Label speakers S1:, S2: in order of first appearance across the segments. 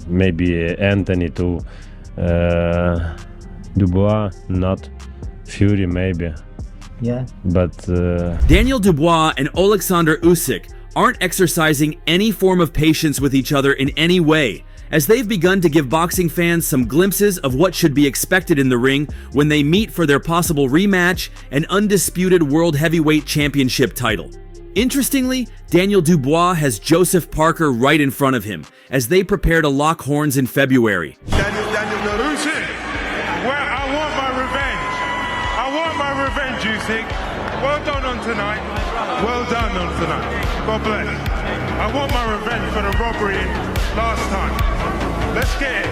S1: maybe Anthony to Dubois, not Fury maybe.
S2: Yeah.
S1: But
S3: Daniel Dubois and Oleksandr Usyk aren't exercising any form of patience with each other in any way, as they've begun to give boxing fans some glimpses of what should be expected in the ring when they meet for their possible rematch and undisputed World Heavyweight Championship title. Interestingly, Daniel Dubois has Joseph Parker right in front of him as they prepare to lock horns in February.
S4: Daniel Usyk, well, I want my revenge. I want my revenge, Usyk. Well done on tonight. Well done on tonight. God bless. I want my revenge for the robbery last time. Let's get it.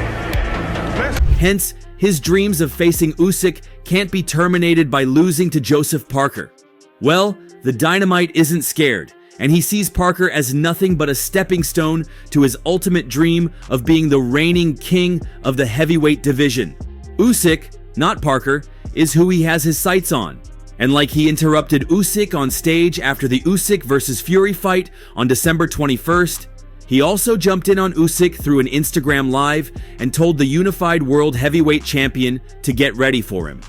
S3: Hence, his dreams of facing Usyk can't be terminated by losing to Joseph Parker. Well, the Dynamite isn't scared, and he sees Parker as nothing but a stepping stone to his ultimate dream of being the reigning king of the heavyweight division. Usyk, not Parker, is who he has his sights on. And like he interrupted Usyk on stage after the Usyk vs. Fury fight on December 21st, he also jumped in on Usyk through an Instagram live and told the unified world heavyweight champion to get ready for him,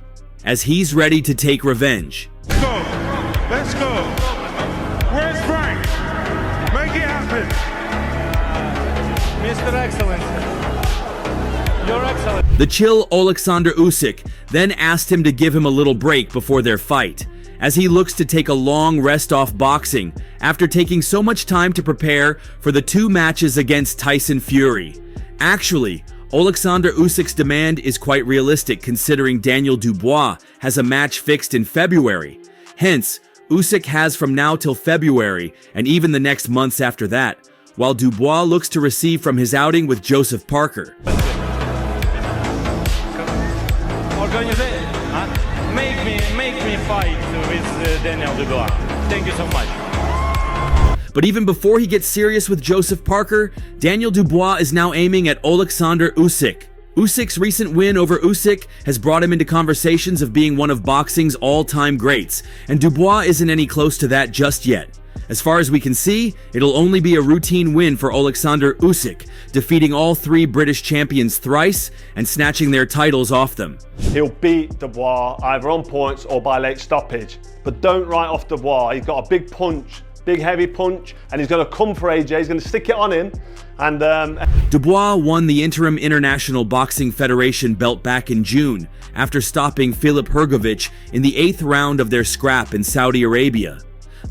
S3: as he's ready to take revenge.
S4: Let's go. Let's go. Where's Frank? Make it happen.
S5: Mr. Excellent. You're excellent.
S3: The chill Oleksandr Usyk then asked him to give him a little break before their fight, as he looks to take a long rest off boxing after taking so much time to prepare for the 2 matches against Tyson Fury. Actually, Oleksandr Usyk's demand is quite realistic considering Daniel Dubois has a match fixed in February. Hence, Usyk has from now till February and even the next months after that, while Dubois looks to receive from his outing with Joseph Parker.
S5: Make me fight with Daniel Dubois. Thank you so much.
S3: But even before he gets serious with Joseph Parker, Daniel Dubois is now aiming at Oleksandr Usyk. Usyk's recent win over Usyk has brought him into conversations of being one of boxing's all-time greats, and Dubois isn't any close to that just yet. As far as we can see, it'll only be a routine win for Oleksandr Usyk, defeating all 3 British champions thrice and snatching their titles off them.
S6: He'll beat Dubois either on points or by late stoppage. But don't write off Dubois. He's got a big punch, big heavy punch, and he's going to come for AJ. He's going to stick it on him. And
S3: Dubois won the interim International Boxing Federation belt back in June after stopping Filip Hrgović in the 8th round of their scrap in Saudi Arabia.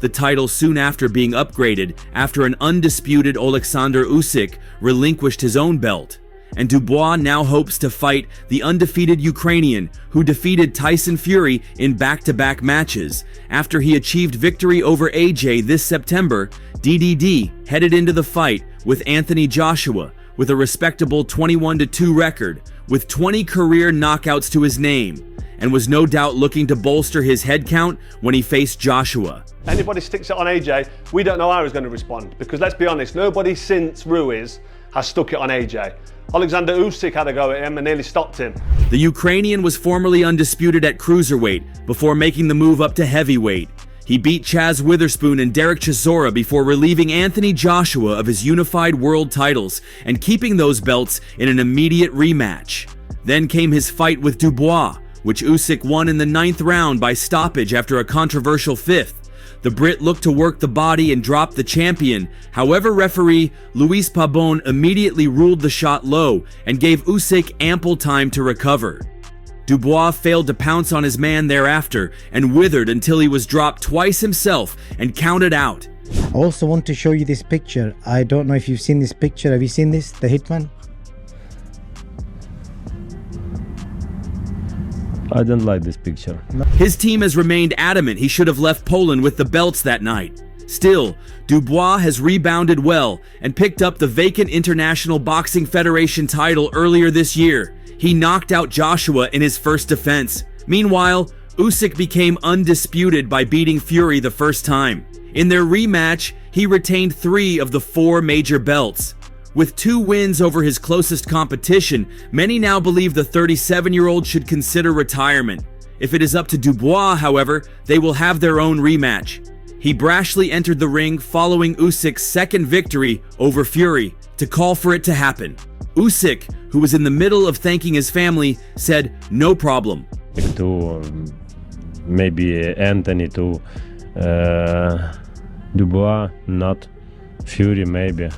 S3: The title soon after being upgraded after an undisputed Oleksandr Usyk relinquished his own belt. And Dubois now hopes to fight the undefeated Ukrainian who defeated Tyson Fury in back-to-back matches. After he achieved victory over AJ this September, DDD headed into the fight with Anthony Joshua with a respectable 21-2 record with 20 career knockouts to his name, and was no doubt looking to bolster his head count when he faced Joshua.
S6: Anybody sticks it on AJ, we don't know how he's going to respond, because let's be honest, nobody since Ruiz has stuck it on AJ. Oleksandr Usyk had a go at him and nearly stopped him.
S3: The Ukrainian was formerly undisputed at cruiserweight before making the move up to heavyweight. He beat Chaz Witherspoon and Derek Chisora before relieving Anthony Joshua of his unified world titles and keeping those belts in an immediate rematch. Then came his fight with Dubois, which Usyk won in the 9th round by stoppage after a controversial 5th. The Brit looked to work the body and drop the champion. However, referee Luis Pabon immediately ruled the shot low and gave Usyk ample time to recover. Dubois failed to pounce on his man thereafter and withered until he was dropped twice himself and counted out.
S2: I also want to show you this picture. I don't know if you've seen this picture. Have you seen this? The Hitman?
S1: I don't like this picture.
S3: His team has remained adamant he should have left Poland with the belts that night. Still, Dubois has rebounded well and picked up the vacant International Boxing Federation title earlier this year. He knocked out Joshua in his first defense. Meanwhile, Usyk became undisputed by beating Fury the first time. In their rematch, he retained 3 of the 4 major belts. With 2 wins over his closest competition, many now believe the 37-year-old should consider retirement. If it is up to Dubois, however, they will have their own rematch. He brashly entered the ring following Usyk's second victory over Fury, to call for it to happen. Usyk, who was in the middle of thanking his family, said no problem.
S1: To maybe Anthony to Dubois, not Fury maybe.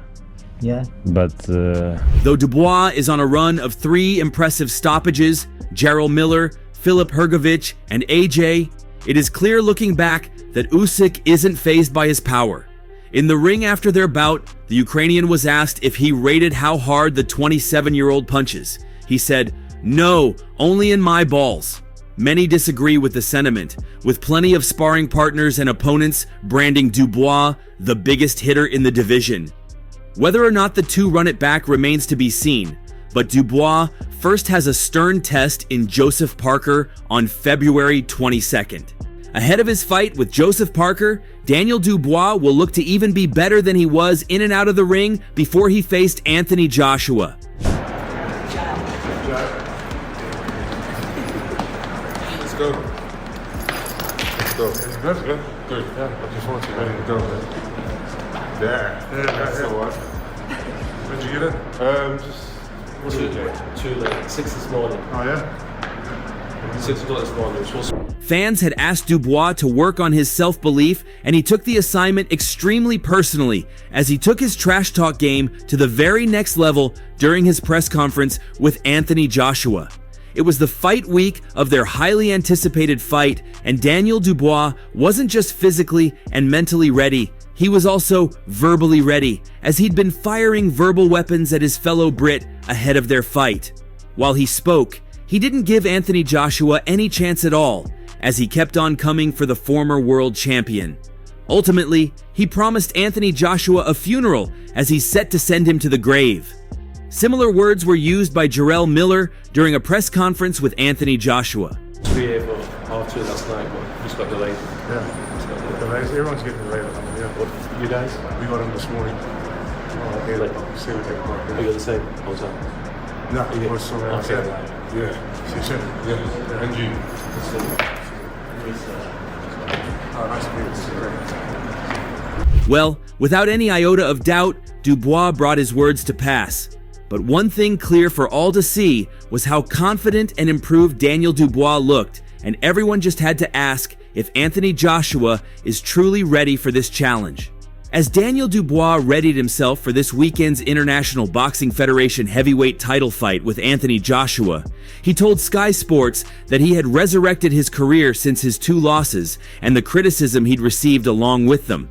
S2: Yeah.
S1: But
S3: Though Dubois is on a run of 3 impressive stoppages, Jarrell Miller, Filip Hrgović, and AJ, it is clear looking back that Usyk isn't fazed by his power. In the ring after their bout, the Ukrainian was asked if he rated how hard the 27-year-old punches. He said, "No, only in my balls." Many disagree with the sentiment, with plenty of sparring partners and opponents branding Dubois the biggest hitter in the division. Whether or not the two run it back remains to be seen, but Dubois first has a stern test in Joseph Parker on February 22nd. Ahead of his fight with Joseph Parker, Daniel Dubois will look to even be better than he was in and out of the ring before he faced Anthony Joshua.
S7: Let's go. Let's go. That's good. Good. Yeah, I just want to let it go. There. That's the one. Where'd you get it? Just
S8: too late. 6 this morning.
S7: Oh yeah.
S8: 6 o'clock this morning. Which was
S3: Fans had asked Dubois to work on his self-belief, and he took the assignment extremely personally as he took his trash talk game to the very next level during his press conference with Anthony Joshua. It was the fight week of their highly anticipated fight, and Daniel Dubois wasn't just physically and mentally ready, he was also verbally ready, as he'd been firing verbal weapons at his fellow Brit ahead of their fight. While he spoke, he didn't give Anthony Joshua any chance at all, as he kept on coming for the former world champion. Ultimately, he promised Anthony Joshua a funeral as he's set to send him to the grave. Similar words were used by Jarrell Miller during a press conference with Anthony Joshua.
S8: 3 for half 2 last night, but just got delayed.
S7: yeah. Delays. Everyone's getting delayed. Yeah.
S8: What, you guys?
S7: We got them this morning. Oh, okay.
S8: Like,
S7: See what they got.
S8: you got the same whole time?
S7: No, it was somewhere else.
S8: Okay,
S7: Yeah.
S8: right.
S7: Yeah. See you soon. Yeah. And you. Oh, nice to meet you.
S3: Well, without any iota of doubt, Dubois brought his words to pass. But one thing clear for all to see was how confident and improved Daniel Dubois looked, and everyone just had to ask if Anthony Joshua is truly ready for this challenge. As Daniel Dubois readied himself for this weekend's International Boxing Federation heavyweight title fight with Anthony Joshua, he told Sky Sports that he had resurrected his career since his 2 losses and the criticism he'd received along with them.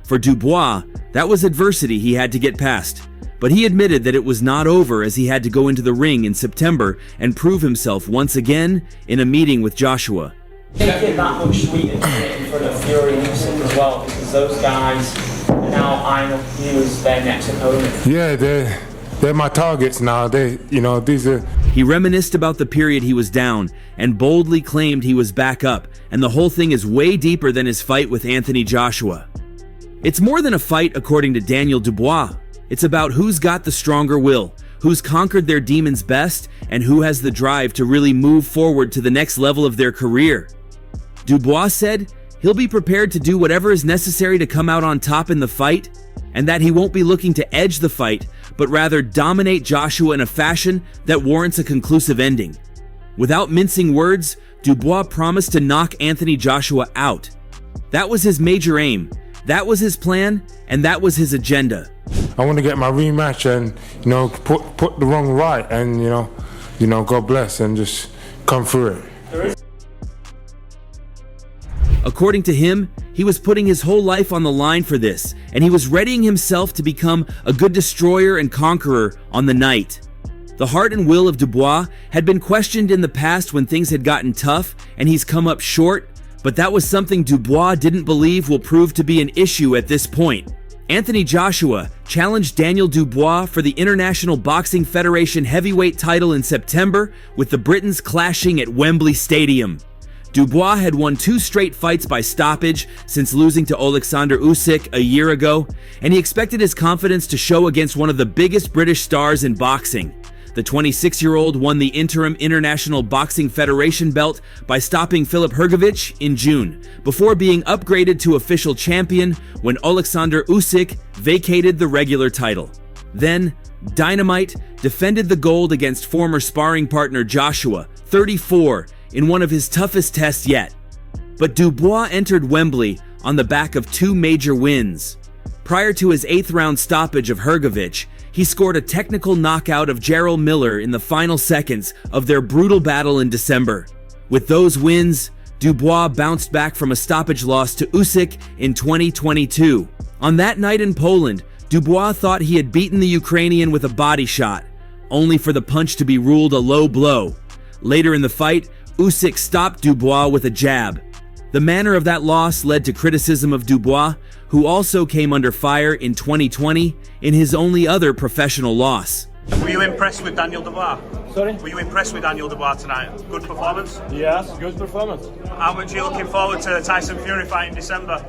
S3: For Dubois, that was adversity he had to get past, but he admitted that it was not over as he had to go into the ring in September and prove himself once again in a meeting with Joshua.
S9: Make it that much sweeter to get in front of Fury and Usyk as well, because those guys are now eyeing up you as their next opponent.
S7: Yeah, they're my targets now. These are.
S3: He reminisced about the period he was down and boldly claimed he was back up, and the whole thing is way deeper than his fight with Anthony Joshua. It's more than a fight, according to Daniel Dubois. It's about who's got the stronger will, who's conquered their demons best, and who has the drive to really move forward to the next level of their career. Dubois said he'll be prepared to do whatever is necessary to come out on top in the fight, and that he won't be looking to edge the fight, but rather dominate Joshua in a fashion that warrants a conclusive ending. Without mincing words, Dubois promised to knock Anthony Joshua out. That was his major aim, that was his plan, and that was his agenda.
S7: I want to get my rematch and put the wrong right, and God bless, and just come through it.
S3: According to him, he was putting his whole life on the line for this, and he was readying himself to become a good destroyer and conqueror on the night. The heart and will of Dubois had been questioned in the past when things had gotten tough and he's come up short, but that was something Dubois didn't believe will prove to be an issue at this point. Anthony Joshua challenged Daniel Dubois for the International Boxing Federation heavyweight title in September, with the Britons clashing at Wembley Stadium. Dubois had won 2 straight fights by stoppage since losing to Oleksandr Usyk a year ago, and he expected his confidence to show against one of the biggest British stars in boxing. The 26-year-old won the interim International Boxing Federation belt by stopping Filip Hrgović in June, before being upgraded to official champion when Oleksandr Usyk vacated the regular title. Then, Dynamite defended the gold against former sparring partner Joshua, 34, in one of his toughest tests yet. But Dubois entered Wembley on the back of 2 major wins. Prior to his 8th-round stoppage of Hrgović, he scored a technical knockout of Jarrell Miller in the final seconds of their brutal battle in December. With those wins, Dubois bounced back from a stoppage loss to Usyk in 2022. On that night in Poland, Dubois thought he had beaten the Ukrainian with a body shot, only for the punch to be ruled a low blow. Later in the fight, Usyk stopped Dubois with a jab. The manner of that loss led to criticism of Dubois, who also came under fire in 2020 in his only other professional loss.
S10: Were you impressed with Daniel Dubois?
S5: Sorry?
S10: Were you impressed with Daniel Dubois tonight? Good performance?
S5: Yes, good performance.
S10: How much are you looking forward to the Tyson Fury fight in December?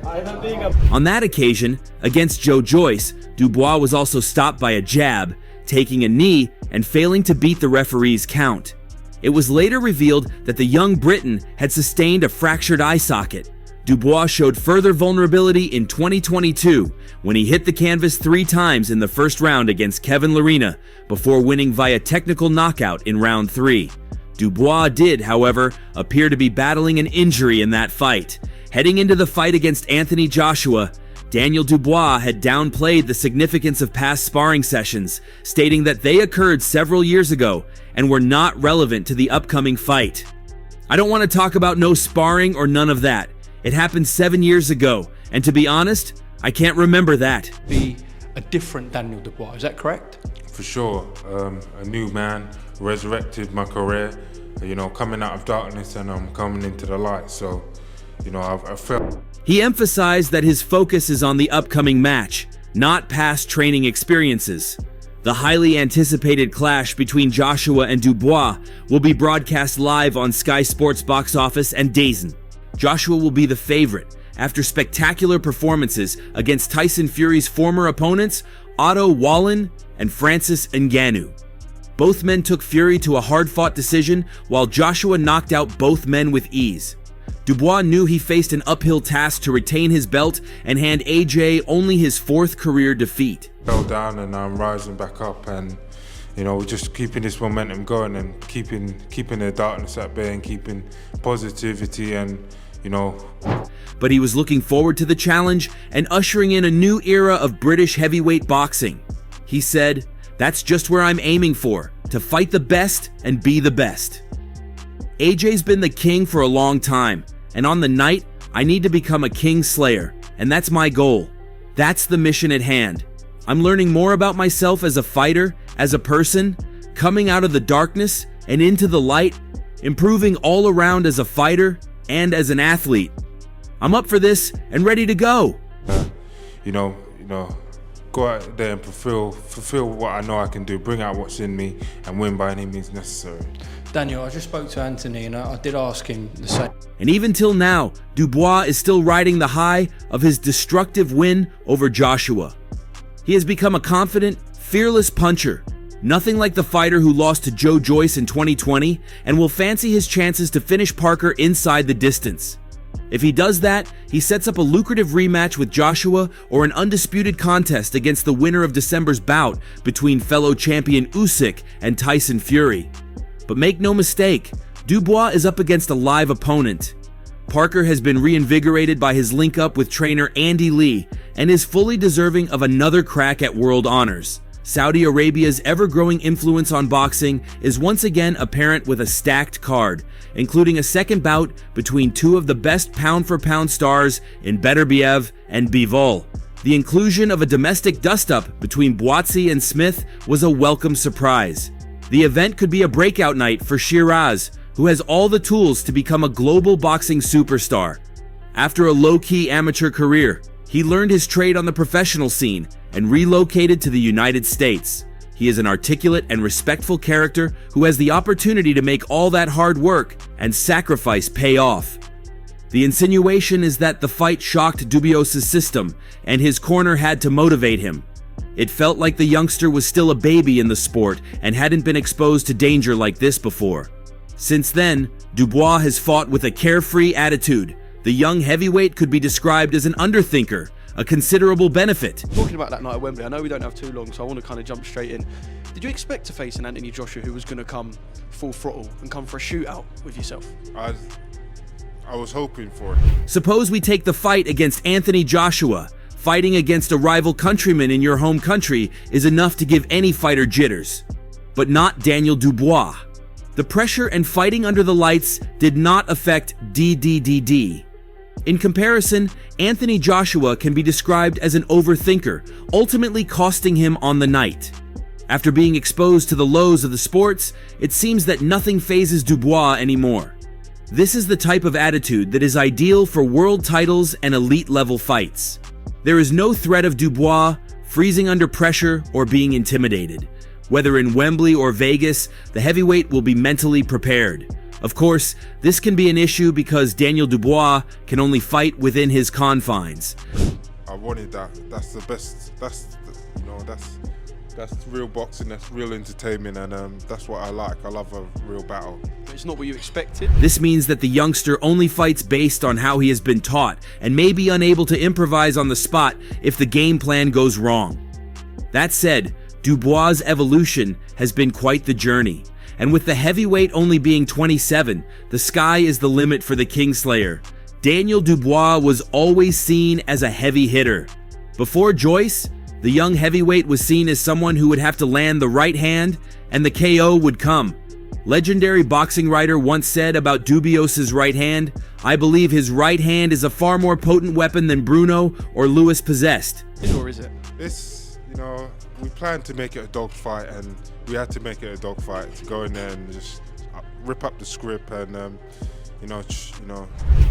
S5: I don't think
S3: On that occasion, against Joe Joyce, Dubois was also stopped by a jab, taking a knee and failing to beat the referee's count. It was later revealed that the young Briton had sustained a fractured eye socket. Dubois showed further vulnerability in 2022 when he hit the canvas 3 times in the first round against Kevin Lerena before winning via technical knockout in round 3. Dubois did, however, appear to be battling an injury in that fight. Heading into the fight against Anthony Joshua, Daniel Dubois had downplayed the significance of past sparring sessions, stating that they occurred several years ago and were not relevant to the upcoming fight. I don't want to talk about no sparring or none of that. It happened 7 years ago, and to be honest, I can't remember that.
S11: Be a different Daniel Dubois, is that correct?
S7: For sure, a new man, resurrected my career, you know, coming out of darkness and I'm coming into the light, so, you know, I felt...
S3: He emphasized that his focus is on the upcoming match, not past training experiences. The highly anticipated clash between Joshua and Dubois will be broadcast live on Sky Sports Box Office and DAZN. Joshua will be the favorite after spectacular performances against Tyson Fury's former opponents Otto Wallin and Francis Ngannou. Both men took Fury to a hard-fought decision, while Joshua knocked out both men with ease. Dubois knew he faced an uphill task to retain his belt and hand AJ only his 4th career defeat.
S7: Fell down and I'm rising back up, and you know, just keeping this momentum going and keeping the darkness at bay and keeping positivity, and you know.
S3: But he was looking forward to the challenge and ushering in a new era of British heavyweight boxing. He said, "That's just where I'm aiming for, to fight the best and be the best." AJ's been the king for a long time, and on the night, I need to become a king slayer, and that's my goal. That's the mission at hand. I'm learning more about myself as a fighter, as a person, coming out of the darkness and into the light, improving all around as a fighter and as an athlete. I'm up for this and ready to go.
S7: You know, go out there and fulfill what I know I can do, bring out what's in me, and win by any means necessary.
S11: Daniel, I just spoke to Anthony and I did ask him the same.
S3: And even till now, Dubois is still riding the high of his destructive win over Joshua. He has become a confident, fearless puncher, nothing like the fighter who lost to Joe Joyce in 2020, and will fancy his chances to finish Parker inside the distance. If he does that, he sets up a lucrative rematch with Joshua or an undisputed contest against the winner of December's bout between fellow champion Usyk and Tyson Fury. But make no mistake, Dubois is up against a live opponent. Parker has been reinvigorated by his link-up with trainer Andy Lee and is fully deserving of another crack at world honors. Saudi Arabia's ever-growing influence on boxing is once again apparent with a stacked card, including a second bout between 2 of the best pound-for-pound stars in Beterbiev and Bivol. The inclusion of a domestic dust-up between Bouts and Smith was a welcome surprise. The event could be a breakout night for Shiraz, who has all the tools to become a global boxing superstar. After a low-key amateur career, he learned his trade on the professional scene and relocated to the United States. He is an articulate and respectful character who has the opportunity to make all that hard work and sacrifice pay off. The insinuation is that the fight shocked Dubois' system and his corner had to motivate him. It felt like the youngster was still a baby in the sport and hadn't been exposed to danger like this before. Since then, Dubois has fought with a carefree attitude. The young heavyweight could be described as an underthinker, a considerable benefit.
S11: Talking about that night at Wembley, I know we don't have too long, so I want to kind of jump straight in. Did you expect to face an Anthony Joshua who was going to come full throttle and come for a shootout with yourself?
S7: I was hoping for it.
S3: Suppose we take the fight against Anthony Joshua. Fighting against a rival countryman in your home country is enough to give any fighter jitters. But not Daniel Dubois. The pressure and fighting under the lights did not affect DDDD. In comparison, Anthony Joshua can be described as an overthinker, ultimately costing him on the night. After being exposed to the lows of the sports, it seems that nothing phases Dubois anymore. This is the type of attitude that is ideal for world titles and elite-level fights. There is no threat of Dubois freezing under pressure or being intimidated. Whether in Wembley or Vegas, the heavyweight will be mentally prepared. Of course, this can be an issue because Daniel Dubois can only fight within his confines.
S7: I wanted that. That's the best. That's real boxing. That's real entertainment, and that's what I like. I love a real battle.
S11: But it's not what you expected.
S3: This means that the youngster only fights based on how he has been taught and may be unable to improvise on the spot if the game plan goes wrong. That said, Dubois' evolution has been quite the journey. And with the heavyweight only being 27, the sky is the limit for the Kingslayer. Daniel Dubois was always seen as a heavy hitter. Before Joyce, the young heavyweight was seen as someone who would have to land the right hand and the KO would come. Legendary boxing writer once said about Dubois' right hand, "I believe his right hand is a far more potent weapon than Bruno or Lewis possessed."
S11: Or is it?
S7: We planned to make it a dogfight, and we had to make it a dogfight to go in there and just rip up the script and,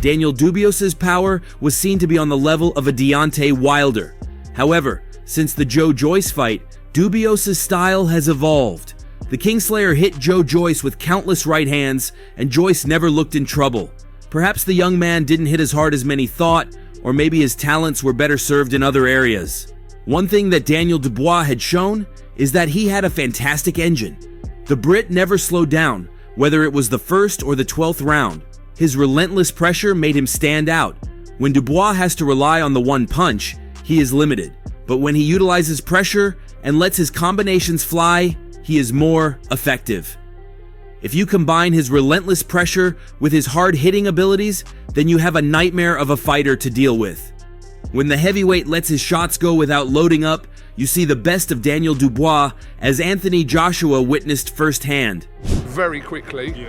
S3: Daniel Dubois' power was seen to be on the level of a Deontay Wilder. However, since the Joe Joyce fight, Dubois' style has evolved. The Kingslayer hit Joe Joyce with countless right hands, and Joyce never looked in trouble. Perhaps the young man didn't hit as hard as many thought, or maybe his talents were better served in other areas. One thing that Daniel Dubois had shown is that he had a fantastic engine. The Brit never slowed down, whether it was the first or the 12th round. His relentless pressure made him stand out. When Dubois has to rely on the one punch, he is limited. But when he utilizes pressure and lets his combinations fly, he is more effective. If you combine his relentless pressure with his hard-hitting abilities, then you have a nightmare of a fighter to deal with. When the heavyweight lets his shots go without loading up, you see the best of Daniel Dubois, as Anthony Joshua witnessed firsthand.
S12: Very quickly,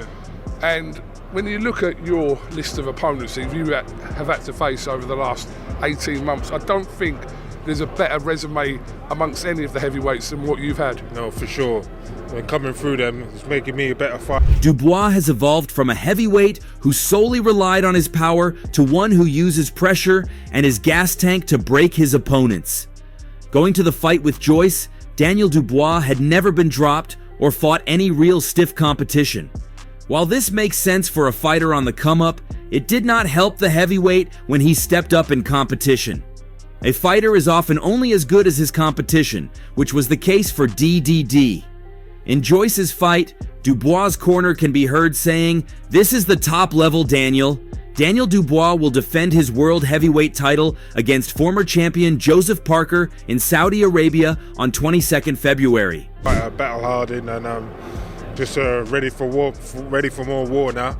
S12: and when you look at your list of opponents that you have had to face over the last 18 months, I don't think there's a better resume amongst any of the heavyweights than what you've had.
S7: No, for sure. And coming through them, it's making me a better fighter.
S3: Dubois has evolved from a heavyweight who solely relied on his power to one who uses pressure and his gas tank to break his opponents. Going to the fight with Joyce, Daniel Dubois had never been dropped or fought any real stiff competition. While this makes sense for a fighter on the come-up, it did not help the heavyweight when he stepped up in competition. A fighter is often only as good as his competition, which was the case for DDD. In Joyce's fight, Dubois' corner can be heard saying, "This is the top level, Daniel." Daniel Dubois will defend his world heavyweight title against former champion Joseph Parker in Saudi Arabia on 22nd February.
S7: Battle hardened and just ready for war, ready for more war now.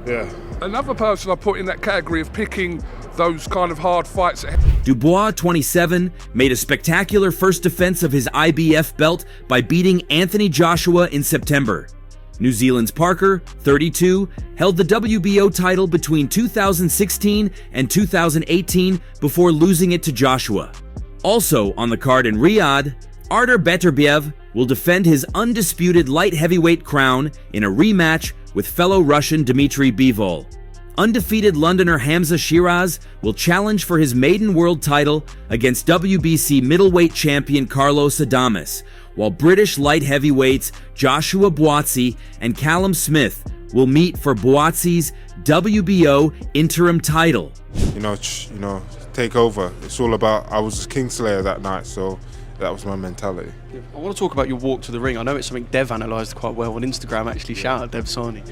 S7: Yeah.
S12: Another person I put in that category of picking those kind of hard fights.
S3: Dubois, 27, made a spectacular first defense of his IBF belt by beating Anthony Joshua in September. New Zealand's Parker, 32, held the WBO title between 2016 and 2018 before losing it to Joshua. Also on the card in Riyadh, Artur Beterbiev will defend his undisputed light heavyweight crown in a rematch with fellow Russian Dmitry Bivol. Undefeated Londoner Hamza Shiraz will challenge for his maiden world title against WBC middleweight champion Carlos Adames, while British light heavyweights Joshua Buatsi and Callum Smith will meet for Buatsi's WBO interim title.
S7: Take over. It's all about, I was a Kingslayer that night, so that was my mentality.
S11: Yeah. I want to talk about your walk to the ring. I know it's something Dev analysed quite well on Instagram, actually. Shout out Dev Sani.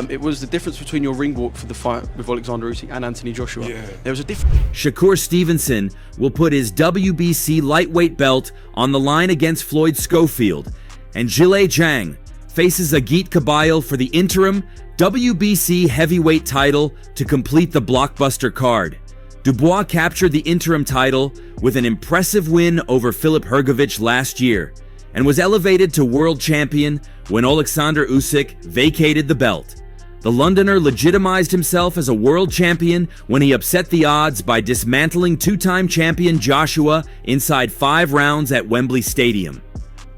S11: It was the difference between your ring walk for the fight with Oleksandr Usyk and Anthony Joshua.
S7: Yeah.
S11: There was a difference.
S3: Shakur Stevenson will put his WBC lightweight belt on the line against Floyd Schofield, and Zhilei Zhang faces Agit Kabayel for the interim WBC heavyweight title to complete the blockbuster card. Dubois captured the interim title with an impressive win over Filip Hrgović last year and was elevated to world champion when Oleksandr Usyk vacated the belt. The Londoner legitimized himself as a world champion when he upset the odds by dismantling two-time champion Joshua inside 5 rounds at Wembley Stadium.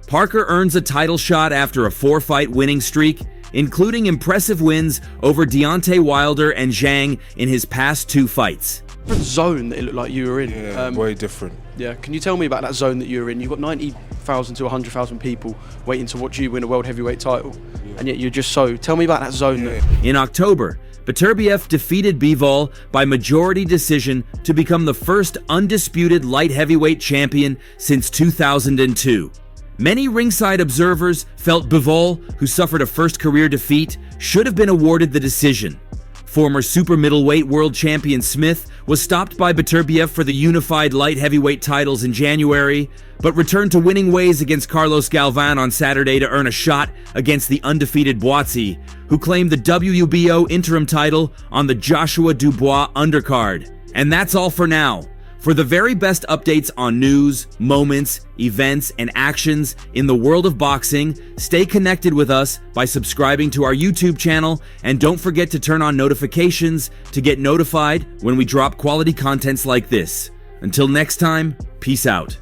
S3: Parker earns a title shot after a 4-fight winning streak, including impressive wins over Deontay Wilder and Zhang in his past 2 fights.
S11: Different zone that it looked like you were in.
S7: Yeah, way different.
S11: Yeah, can you tell me about that zone that you were in? You've got 90,000 to 100,000 people waiting to watch you win a world heavyweight title, and yet you're just so. Tell me about that zone.
S3: In October, Beterbiev defeated Bivol by majority decision to become the first undisputed light heavyweight champion since 2002. Many ringside observers felt Bivol, who suffered a first career defeat, should have been awarded the decision. Former super middleweight world champion Smith was stopped by Beterbiev for the unified light heavyweight titles in January, but returned to winning ways against Carlos Galvan on Saturday to earn a shot against the undefeated Bouts, who claimed the WBO interim title on the Joshua Dubois undercard. And that's all for now. For the very best updates on news, moments, events, and actions in the world of boxing, stay connected with us by subscribing to our YouTube channel, and don't forget to turn on notifications to get notified when we drop quality contents like this. Until next time, peace out.